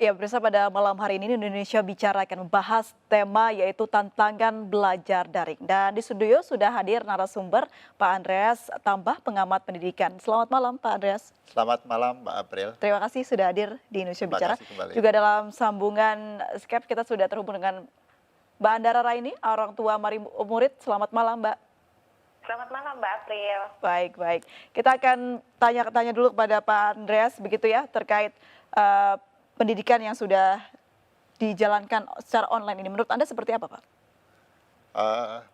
Ya, pemirsa, pada malam hari ini Indonesia Bicara akan membahas tema yaitu tantangan belajar daring. Dan di studio sudah hadir narasumber Pak Andreas Tambah, pengamat pendidikan. Selamat malam Pak Andreas. Selamat malam Mbak April. Terima kasih sudah hadir di Indonesia Terima Bicara. kasih kembali. Juga dalam sambungan Skype kita sudah terhubung dengan Mbak Andara Raini, orang tua murid. Selamat malam Mbak. Selamat malam Mbak April. Baik. Kita akan tanya dulu kepada Pak Andreas begitu ya, terkait pendidikan yang sudah dijalankan secara online ini. Menurut Anda seperti apa Pak?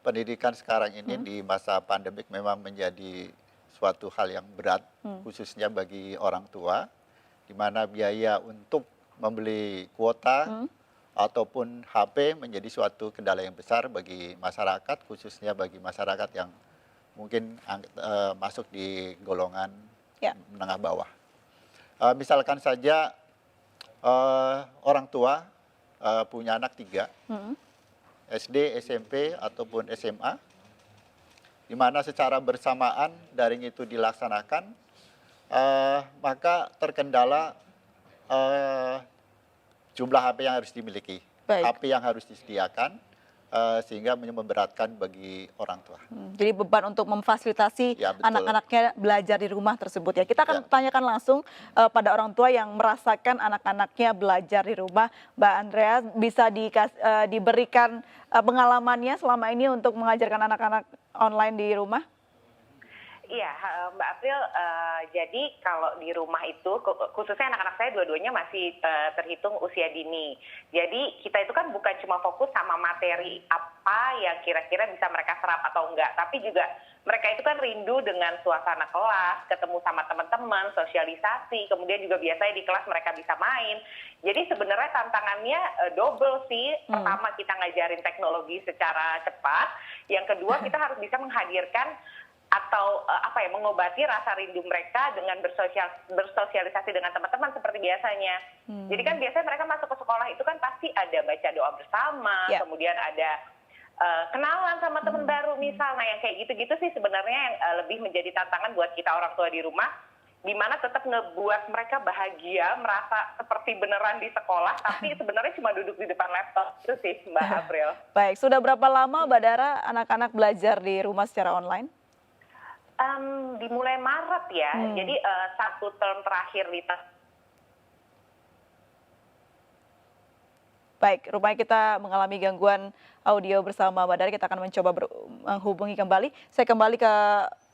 Pendidikan sekarang ini di masa pandemik memang menjadi suatu hal yang berat, khususnya bagi orang tua, di mana biaya untuk membeli kuota ataupun HP menjadi suatu kendala yang besar bagi masyarakat, khususnya bagi masyarakat yang mungkin masuk di golongan menengah bawah. Misalkan saja orang tua punya anak 3, SD, SMP, ataupun SMA, di mana secara bersamaan daring itu dilaksanakan, maka terkendala jumlah HP yang harus dimiliki, HP yang harus disediakan, sehingga memberatkan bagi orang tua. Jadi beban untuk memfasilitasi anak-anaknya belajar di rumah tersebut ya. Kita akan tanyakan langsung pada orang tua yang merasakan anak-anaknya belajar di rumah. Mbak Andrea, bisa diberikan pengalamannya selama ini untuk mengajarkan anak-anak online di rumah? Iya, Mbak April, jadi kalau di rumah itu, khususnya anak-anak saya dua-duanya masih terhitung usia dini. Jadi kita itu kan bukan cuma fokus sama materi apa yang kira-kira bisa mereka serap atau enggak, tapi juga mereka itu kan rindu dengan suasana kelas, ketemu sama teman-teman, sosialisasi, kemudian juga biasanya di kelas mereka bisa main. Jadi sebenarnya tantangannya double sih. Pertama, kita ngajarin teknologi secara cepat. Yang kedua, kita harus bisa menghadirkan atau mengobati rasa rindu mereka dengan bersosialisasi dengan teman-teman seperti biasanya. Jadi kan biasanya mereka masuk ke sekolah itu kan pasti ada baca doa bersama, kemudian ada kenalan sama teman baru misalnya, yang kayak gitu-gitu sih sebenarnya yang lebih menjadi tantangan buat kita orang tua di rumah, di mana tetap ngebuat mereka bahagia, merasa seperti beneran di sekolah, tapi sebenarnya cuma duduk di depan laptop. Itu sih Mbak April. Baik, sudah berapa lama Mbak Dara anak-anak belajar di rumah secara online? Dimulai Maret ya, jadi 1 term terakhir di Baik, rupanya kita mengalami gangguan audio bersama Mbak Dara. Kita akan mencoba menghubungi kembali. Saya kembali ke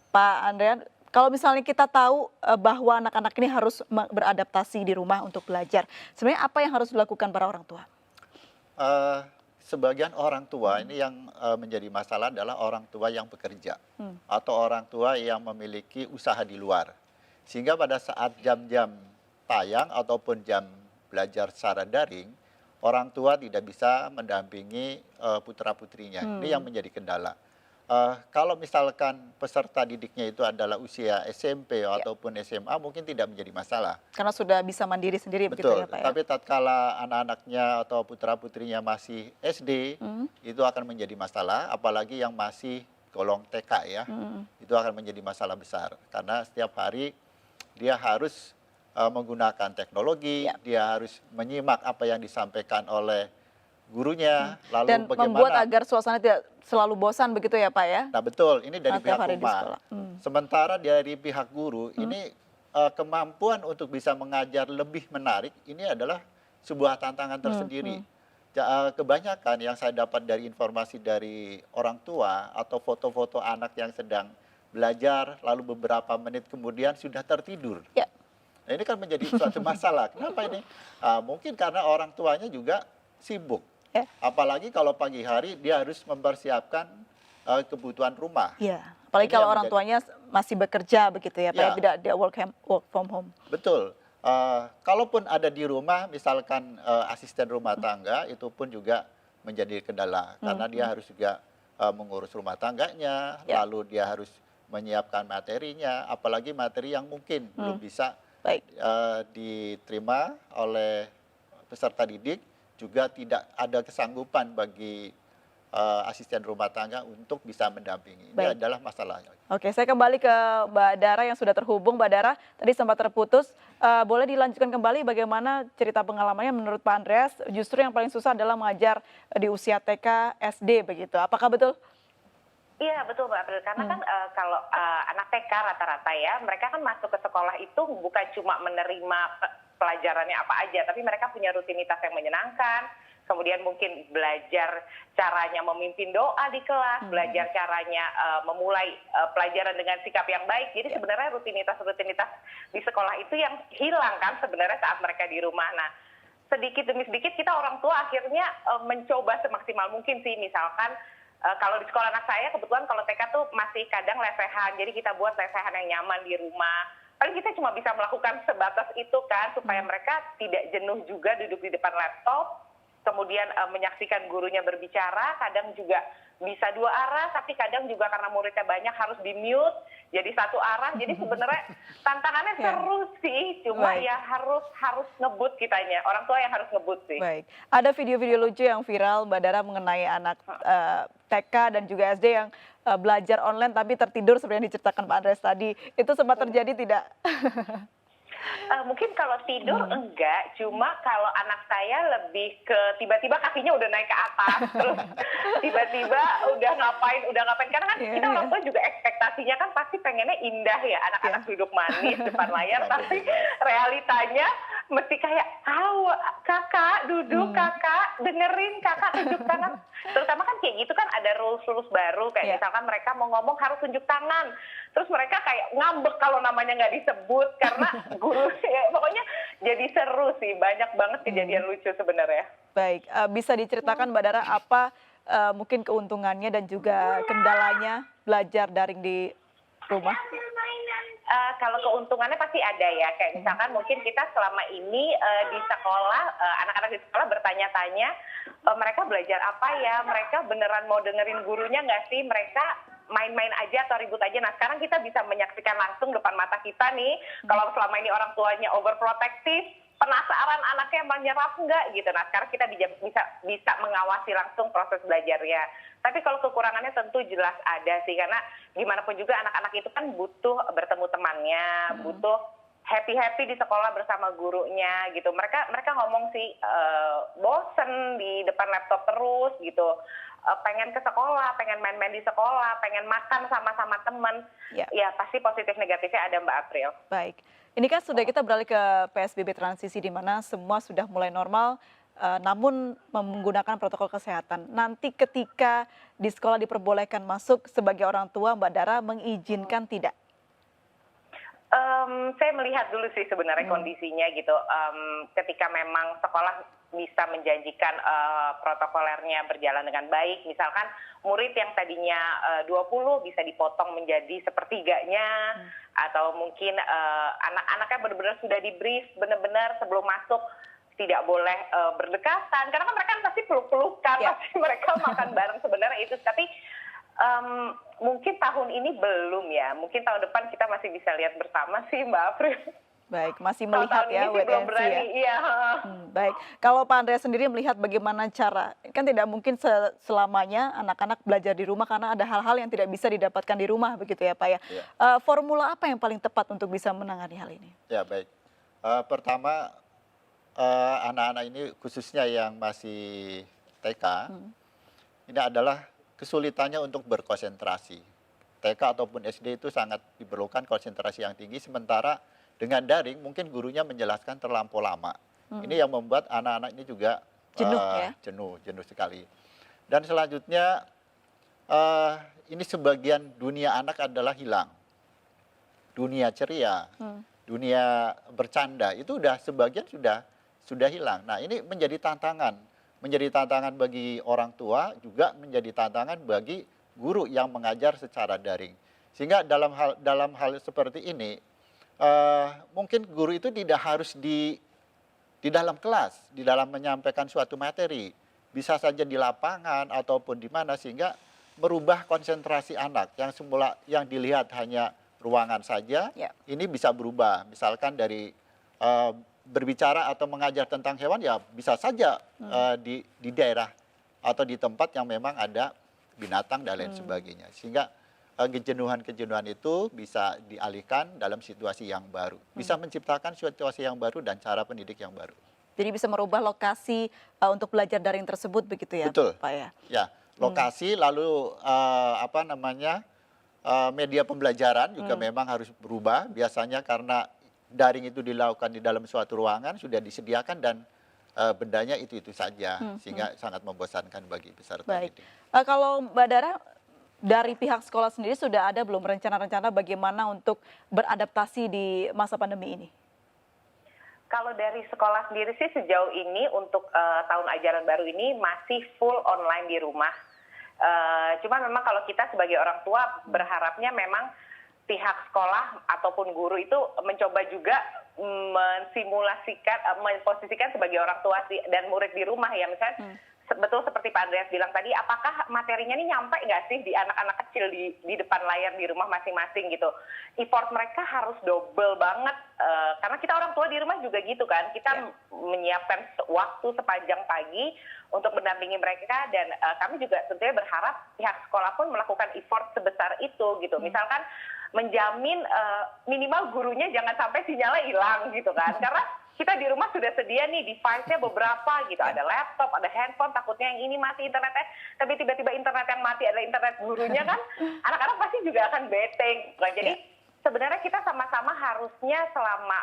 Pak Andreas. Kalau misalnya kita tahu bahwa anak-anak ini harus beradaptasi di rumah untuk belajar, sebenarnya apa yang harus dilakukan para orang tua? Sebagian orang tua ini yang menjadi masalah adalah orang tua yang bekerja atau orang tua yang memiliki usaha di luar. Sehingga pada saat jam-jam tayang ataupun jam belajar secara daring, orang tua tidak bisa mendampingi putra-putrinya. Ini yang menjadi kendala. Kalau misalkan peserta didiknya itu adalah usia SMP ataupun SMA, mungkin tidak menjadi masalah. Karena sudah bisa mandiri sendiri. Betul, begitu ya Pak ya? Tapi tatkala anak-anaknya atau putra-putrinya masih SD, itu akan menjadi masalah, apalagi yang masih golong TK ya, itu akan menjadi masalah besar. Karena setiap hari dia harus menggunakan teknologi, dia harus menyimak apa yang disampaikan oleh gurunya, lalu dan bagaimana membuat agar suasana tidak selalu bosan begitu ya Pak ya? Nah betul, ini dari pihak hari di rumah. Sementara dari pihak guru, ini kemampuan untuk bisa mengajar lebih menarik, ini adalah sebuah tantangan tersendiri. Kebanyakan yang saya dapat dari informasi dari orang tua atau foto-foto anak yang sedang belajar, lalu beberapa menit kemudian sudah tertidur. Nah ini kan menjadi suatu masalah. Kenapa ini? Mungkin karena orang tuanya juga sibuk. Apalagi kalau pagi hari dia harus mempersiapkan kebutuhan rumah. Apalagi kalau orang tuanya masih bekerja begitu ya, Pak, tidak dia work from home. Betul. Kalaupun ada di rumah, misalkan asisten rumah tangga, itu pun juga menjadi kendala. Karena dia harus juga mengurus rumah tangganya, lalu dia harus menyiapkan materinya, apalagi materi yang mungkin belum bisa diterima oleh peserta didik, juga tidak ada kesanggupan bagi asisten rumah tangga untuk bisa mendampingi. Ini adalah masalahnya. Oke, saya kembali ke Mbak Dara yang sudah terhubung. Mbak Dara, tadi sempat terputus. Boleh dilanjutkan kembali bagaimana cerita pengalamannya menurut Pak Andreas? Justru yang paling susah adalah mengajar di usia TK, SD begitu. Apakah betul? Iya betul Mbak April, karena kan kalau anak TK rata-rata ya, mereka kan masuk ke sekolah itu bukan cuma menerima pelajarannya apa aja, tapi mereka punya rutinitas yang menyenangkan, kemudian mungkin belajar caranya memimpin doa di kelas, belajar caranya memulai pelajaran dengan sikap yang baik. Jadi sebenarnya rutinitas-rutinitas di sekolah itu yang hilang kan sebenarnya saat mereka di rumah. Nah, sedikit demi sedikit kita orang tua akhirnya mencoba semaksimal mungkin sih, misalkan kalau di sekolah anak saya kebetulan kalau TK tuh masih kadang lesehan, jadi kita buat lesehan yang nyaman di rumah. Paling kita cuma bisa melakukan sebatas itu kan, supaya mereka tidak jenuh juga duduk di depan laptop, kemudian menyaksikan gurunya berbicara, kadang juga bisa dua arah, tapi kadang juga karena muridnya banyak harus di-mute, jadi satu arah. Jadi sebenarnya tantangannya seru sih, cuma ya harus ngebut kitanya, orang tua yang harus ngebut sih. Baik, ada video-video lucu yang viral Mbak Dara mengenai anak TK dan juga SD yang belajar online tapi tertidur seperti yang diceritakan Pak Andreas tadi. Itu sempat terjadi tidak? Mungkin kalau tidur enggak, cuma kalau anak saya lebih ke tiba-tiba kakinya udah naik ke atas, terus tiba-tiba udah ngapain, karena kan kita orang tua juga ekspektasinya kan pasti pengennya indah ya, anak-anak duduk manis depan layar, tapi realitanya mesti kayak, kakak duduk, kakak dengerin, kakak tunjuk tangan. Terutama kan kayak gitu kan ada rules baru, kayak misalkan mereka mau ngomong harus tunjuk tangan, terus mereka kayak ngambek kalau namanya nggak disebut karena guru ya, pokoknya jadi seru sih, banyak banget kejadian lucu sebenarnya. Baik, bisa diceritakan Mbak Dara apa mungkin keuntungannya dan juga kendalanya belajar daring di rumah? Kalau keuntungannya pasti ada ya, kayak misalkan mungkin kita selama ini di sekolah, anak-anak di sekolah bertanya-tanya, mereka belajar apa ya, mereka beneran mau dengerin gurunya nggak sih, mereka main-main aja atau ribut aja. Nah sekarang kita bisa menyaksikan langsung depan mata kita nih, kalau selama ini orang tuanya overprotective, penasaran anaknya menyerap nggak gitu. Nah sekarang kita bisa mengawasi langsung proses belajarnya. Tapi kalau kekurangannya tentu jelas ada sih, karena gimana pun juga anak-anak itu kan butuh bertemu temannya, butuh happy di sekolah bersama gurunya gitu. Mereka ngomong sih bosen di depan laptop terus gitu. Pengen ke sekolah, pengen main-main di sekolah, pengen makan sama-sama teman. Ya pasti positif negatifnya ada Mbak April. Baik, ini kan sudah kita beralih ke PSBB transisi di mana semua sudah mulai normal, namun menggunakan protokol kesehatan. Nanti ketika di sekolah diperbolehkan masuk, sebagai orang tua Mbak Dara mengizinkan tidak? Saya melihat dulu sih sebenarnya kondisinya gitu. Ketika memang sekolah bisa menjanjikan protokolernya berjalan dengan baik, misalkan murid yang tadinya 20 bisa dipotong menjadi sepertiganya, atau mungkin anak-anaknya benar-benar sudah di-brief benar-benar sebelum masuk tidak boleh berdekatan, karena kan mereka pasti peluk-pelukan, pasti mereka makan bareng sebenarnya itu, tapi mungkin tahun ini belum ya, mungkin tahun depan kita masih bisa lihat bersama sih Mbak April. Baik, masih melihat ya wait and see ya. Iya. Baik, kalau Pak Andreas sendiri melihat bagaimana cara, kan tidak mungkin selamanya anak-anak belajar di rumah karena ada hal-hal yang tidak bisa didapatkan di rumah begitu ya Pak ya. Formula apa yang paling tepat untuk bisa menangani hal ini? Ya baik, pertama anak-anak ini khususnya yang masih TK, ini adalah kesulitannya untuk berkonsentrasi. TK ataupun SD itu sangat diperlukan konsentrasi yang tinggi, sementara dengan daring mungkin gurunya menjelaskan terlampau lama. Ini yang membuat anak-anak ini juga jenuh sekali. Dan selanjutnya ini sebagian dunia anak adalah hilang. Dunia ceria, dunia bercanda itu sebagian sudah hilang. Nah, ini menjadi tantangan bagi orang tua, juga menjadi tantangan bagi guru yang mengajar secara daring. Sehingga dalam hal seperti ini mungkin guru itu tidak harus di dalam kelas, di dalam menyampaikan suatu materi, bisa saja di lapangan ataupun di mana, sehingga merubah konsentrasi anak yang semula yang dilihat hanya ruangan saja, ini bisa berubah. Misalkan dari berbicara atau mengajar tentang hewan, ya bisa saja di daerah atau di tempat yang memang ada binatang dan lain sebagainya. Sehingga kejenuhan-kejenuhan itu bisa dialihkan dalam situasi yang baru. Bisa menciptakan situasi yang baru dan cara pendidik yang baru. Jadi bisa merubah lokasi untuk belajar daring tersebut begitu ya, Betul. Pak ya? Ya, lokasi lalu media pembelajaran juga memang harus berubah. Biasanya karena daring itu dilakukan di dalam suatu ruangan sudah disediakan dan bendanya itu saja sehingga sangat membosankan bagi peserta Baik. didik. Kalau Mbak Dara dari pihak sekolah sendiri sudah ada belum rencana-rencana bagaimana untuk beradaptasi di masa pandemi ini? Kalau dari sekolah sendiri sih sejauh ini untuk tahun ajaran baru ini masih full online di rumah. Cuma memang kalau kita sebagai orang tua berharapnya memang pihak sekolah ataupun guru itu mencoba juga mensimulasikan, memposisikan sebagai orang tua dan murid di rumah ya, misalnya betul seperti Pak Andreas bilang tadi, apakah materinya ini nyampe nggak sih di anak-anak kecil di depan layar di rumah masing-masing gitu. Effort mereka harus double banget, karena kita orang tua di rumah juga gitu kan, kita menyiapkan waktu sepanjang pagi untuk mendampingi mereka dan kami juga tentunya berharap pihak sekolah pun melakukan effort sebesar itu gitu. Misalkan menjamin minimal gurunya jangan sampai sinyalnya hilang gitu kan, karena kita di rumah sudah sedia nih device-nya beberapa gitu, ada laptop, ada handphone, takutnya yang ini mati internetnya, tapi tiba-tiba internet yang mati adalah internet gurunya kan, anak-anak pasti juga akan bete. Nah, jadi sebenarnya kita sama-sama harusnya selama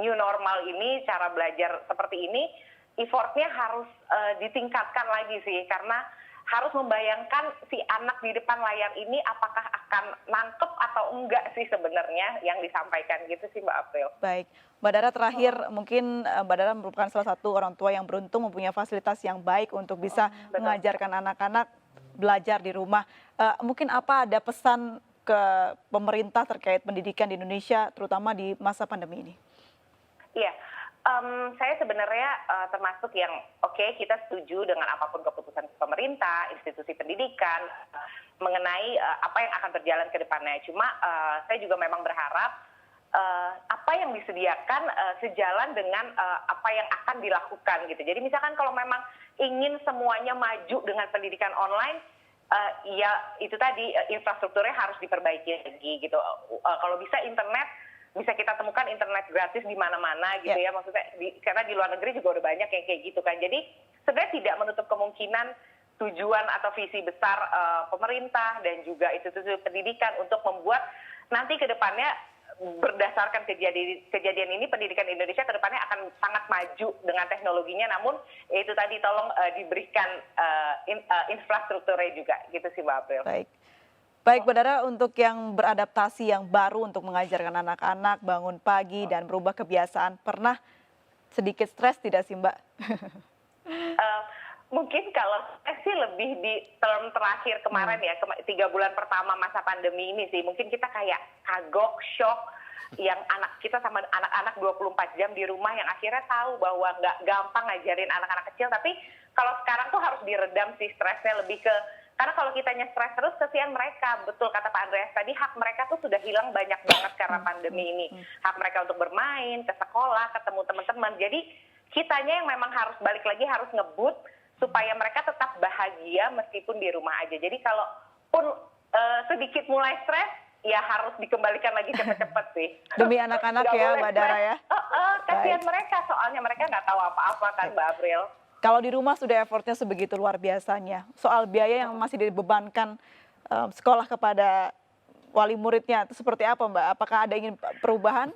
new normal ini, cara belajar seperti ini, effortnya harus ditingkatkan lagi sih, karena harus membayangkan si anak di depan layar ini apakah akan nangkep atau enggak sih sebenarnya yang disampaikan gitu sih Mbak April. Baik, Mbak Dara terakhir mungkin Mbak Dara merupakan salah satu orang tua yang beruntung mempunyai fasilitas yang baik untuk bisa mengajarkan anak-anak belajar di rumah. Mungkin apa ada pesan ke pemerintah terkait pendidikan di Indonesia terutama di masa pandemi ini? Iya. Saya sebenarnya termasuk yang oke, kita setuju dengan apapun keputusan pemerintah, institusi pendidikan mengenai apa yang akan berjalan ke depannya. Cuma saya juga memang berharap apa yang disediakan sejalan dengan apa yang akan dilakukan gitu. Jadi misalkan kalau memang ingin semuanya maju dengan pendidikan online, ya itu tadi infrastrukturnya harus diperbaiki lagi gitu. Kalau bisa internet bisa kita temukan internet gratis di mana-mana gitu ya, maksudnya karena di luar negeri juga udah banyak yang kayak gitu kan. Jadi sebenarnya tidak menutup kemungkinan tujuan atau visi besar pemerintah dan juga institusi pendidikan untuk membuat nanti ke depannya berdasarkan kejadian ini pendidikan Indonesia ke depannya akan sangat maju dengan teknologinya, namun itu tadi tolong diberikan infrastrukturnya juga gitu sih Mbak April. Baik, Mbak Dara, untuk yang beradaptasi yang baru untuk mengajarkan anak-anak bangun pagi dan berubah kebiasaan, pernah sedikit stres tidak sih Mbak? Mungkin kalau saya sih lebih di term terakhir kemarin ya, 3 bulan pertama masa pandemi ini sih, mungkin kita kayak kagok, shock, yang anak kita sama anak-anak 24 jam di rumah yang akhirnya tahu bahwa nggak gampang ngajarin anak-anak kecil, tapi kalau sekarang tuh harus diredam sih stresnya lebih ke, karena kalau kitanya stres terus kesian mereka, betul kata Pak Andreas tadi, hak mereka tuh sudah hilang banyak banget karena pandemi ini. Hak mereka untuk bermain, ke sekolah, ketemu teman-teman. Jadi kitanya yang memang harus balik lagi, harus ngebut supaya mereka tetap bahagia meskipun di rumah aja. Jadi kalau pun sedikit mulai stres, ya harus dikembalikan lagi cepet-cepet sih. Demi anak-anak ya Mbak Dara ya? Kasihan mereka, soalnya mereka nggak tahu apa-apa kan Mbak April. Kalau di rumah sudah effortnya sebegitu luar biasanya, soal biaya yang masih dibebankan sekolah kepada wali muridnya itu seperti apa Mbak? Apakah ada ingin perubahan?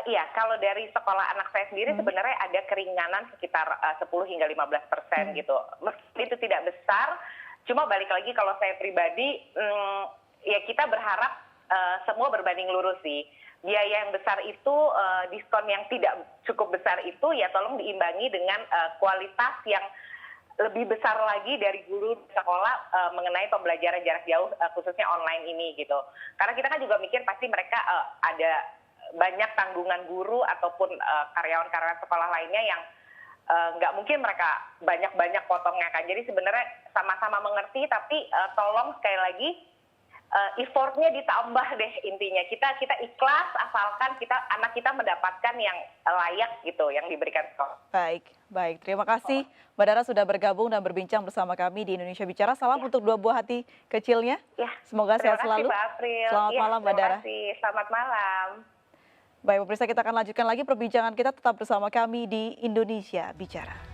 Iya, kalau dari sekolah anak saya sendiri sebenarnya ada keringanan sekitar 10 hingga 15% gitu. Meskipun itu tidak besar, cuma balik lagi kalau saya pribadi, ya kita berharap semua berbanding lurus sih. Biaya yang besar itu, diskon yang tidak cukup besar itu ya tolong diimbangi dengan kualitas yang lebih besar lagi dari guru sekolah mengenai pembelajaran jarak jauh khususnya online ini gitu. Karena kita kan juga mikir pasti mereka ada banyak tanggungan guru ataupun karyawan-karyawan sekolah lainnya yang nggak mungkin mereka banyak-banyak potongnya kan. Jadi sebenarnya sama-sama mengerti tapi tolong sekali lagi effortnya ditambah deh intinya. Kita ikhlas asalkan anak kita mendapatkan yang layak gitu, yang diberikan sekolah. Baik. Terima kasih Mbak Dara sudah bergabung dan berbincang bersama kami di Indonesia Bicara. Salam untuk dua buah hati kecilnya. Semoga sehat selalu. Terima kasih Mbak April. Selamat malam Mbak Dara. Terima kasih. Selamat malam. Baik pemirsa, kita akan lanjutkan lagi perbincangan kita, tetap bersama kami di Indonesia Bicara.